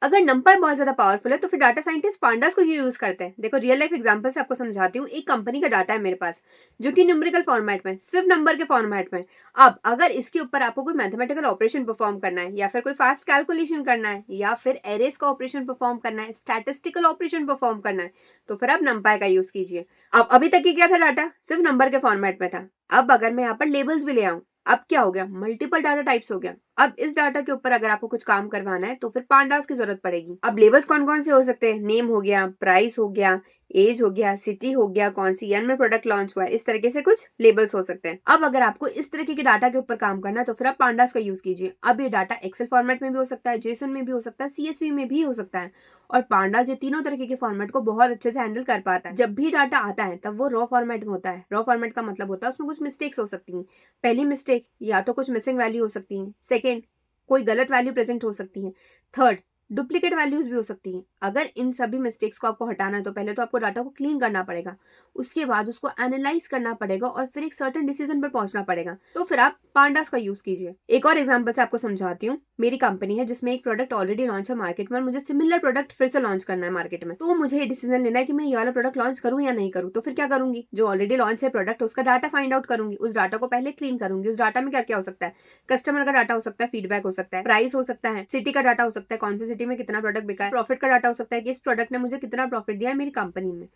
अगर नंपाई बहुत ज्यादा पावरफुल है तो फिर डाटा साइंटिस्ट पांडास को क्यों यूज करते हैं? देखो रियल लाइफ एग्जांपल से आपको समझाती हूँ। एक कंपनी का डाटा है मेरे पास जो कि न्यूमेरिकल फॉर्मेट में, सिर्फ नंबर के फॉर्मेट में। अब अगर इसके ऊपर आपको कोई मैथमेटिकल ऑपरेशन परफॉर्म करना है, या फिर कोई फास्ट कैलकुलेशन करना है, या फिर एरेस का ऑपरेशन परफॉर्म करना है, स्टैटिस्टिकल ऑपरेशन परफॉर्म करना है, तो फिर आप नंपाई का यूज कीजिए। अब अभी तक की क्या था, डाटा सिर्फ नंबर के फॉर्मेट में था। अब अगर मैं यहाँ पर लेबल्स भी ले आऊं, अब क्या हो गया, मल्टीपल डाटा टाइप्स हो गया। अब इस डाटा के ऊपर अगर आपको कुछ काम करवाना है तो फिर पांडास की जरूरत पड़ेगी। अब लेबल्स कौन कौन से हो सकते हैं? नेम हो गया, प्राइस हो गया, एज हो गया, सिटी हो गया, कौन सी ईयर में प्रोडक्ट लॉन्च हुआ है, इस तरीके से कुछ लेबल्स हो सकते हैं। अब अगर आपको इस तरीके के डाटा के ऊपर काम करना है तो फिर आप पांडास का यूज कीजिए। अब ये डाटा एक्सेल फॉर्मेट में भी हो सकता है, जेसन में भी हो सकता है, सीएसवी में भी हो सकता है। और पांडास ये तीनों तरीके के फॉर्मेट को बहुत अच्छे से हैंडल कर पाता है। जब भी डाटा आता है तब वो रॉ फॉर्मेट में होता है। रॉ फॉर्मेट का मतलब होता है उसमें कुछ मिस्टेक्स हो सकती हैं। पहली मिस्टेक, या तो कुछ मिसिंग वैल्यू हो सकती है। सेकेंड, कोई गलत वैल्यू प्रेजेंट हो सकती है। थर्ड, डुप्लीकेट वैल्यूज भी हो सकती हैं। अगर इन सभी मिस्टेक्स को आपको हटाना है तो पहले तो आपको डाटा को क्लीन करना पड़ेगा, उसके बाद उसको एनालाइज करना पड़ेगा और फिर एक सर्टेन डिसीजन पर पहुंचना पड़ेगा। तो फिर आप पांडास का यूज कीजिए। एक और एग्जांपल से आपको समझाती हूँ। मेरी कंपनी है जिसमें एक प्रोडक्ट ऑलरेडी लॉन्च है मार्केट में और मुझे सिमिलर प्रोडक्ट फिर से लॉन्च करना है मार्केट में। तो मुझे डिसीजन लेना है कि मैं ये वाला प्रोडक्ट लॉन्च करूँ या नहीं करूँ। तो फिर क्या करूंगी, जो ऑलरेडी लॉन्च है प्रोडक्ट उसका डाटा फाइंड आउट करूंगी। उस डाटा को पहले क्लीन करूंगी। उस डाटा में क्या क्या हो सकता है, कस्टमर का डाटा हो सकता है, फीडबैक हो सकता है, प्राइस हो सकता है, सिटी का डाटा हो सकता है, कौन सी सिटी में कितना प्रोडक्ट बिका है, प्रॉफिट का डाटा हो सकता है कि इस प्रोडक्ट ने मुझे कितना प्रॉफिट दिया है मेरी कंपनी में।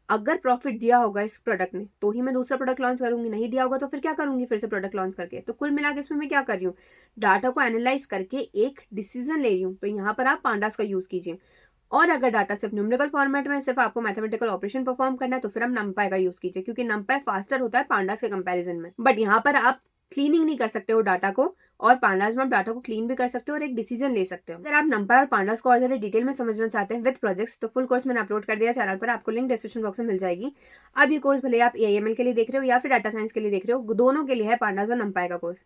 अगर प्रॉफिट दिया होगा इस प्रोडक्ट ने तो ही मैं दूसरा प्रोडक्ट लॉन्च करूंगी, नहीं दिया होगा तो फिर क्या करूंगी, फिर से प्रोडक्ट लॉन्च करके। तो कुल मिला के इसमें मैं क्या कर रही हूँ, डाटा को एनालाइज करके एक डिसीजन ले रही हूँ। तो यहाँ पर आप पांडास का यूज कीजिए। और अगर डाटा सिर्फ न्यूमेरिकल फॉर्मेट में, सिर्फ आपको मैथमेटिकल ऑपरेशन परफॉर्म करना है तो फिर हम नंपाई का यूज कीजिए, क्योंकि नंपाई फास्टर होता है पांडास के कंपैरिजन में। बट यहाँ पर आप क्लीनिंग नहीं कर सकते हो डाटा को, और पांडास में आप डाटा को क्लीन भी कर सकते हो और एक डिसीजन ले सकते हो। अगर आप नंपाई और पांडास को और ज्यादा डिटेल में समझना चाहते हैं विद प्रोजेक्ट्स, तो फुल कोर्स मैंने अपलोड कर दिया चैनल पर, आपको लिंक डिस्क्रिप्शन बॉक्स में मिल जाएगी। अब ये कोर्स भले आप एआईएमएल के लिए देख रहे हो या फिर डाटा साइंस के लिए देख रहे हो, दोनों के लिए है पांडास और नंपाई का कोर्स।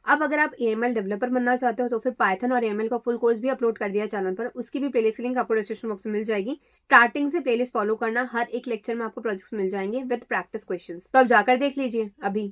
अब अगर आप एएमएल डेवलपर बनना चाहते हो तो फिर पाइथन और एएमएल का फुल कोर्स भी अपलोड कर दिया चैनल पर, उसकी भी प्लेलिस्ट लिंक आपको डिस्क्रिप्शन बॉक्स में मिल जाएगी। स्टार्टिंग से प्लेलिस्ट फॉलो करना, हर एक लेक्चर में आपको प्रोजेक्ट्स मिल जाएंगे विद प्रैक्टिस क्वेश्चंस। तो आप जाकर देख लीजिए अभी।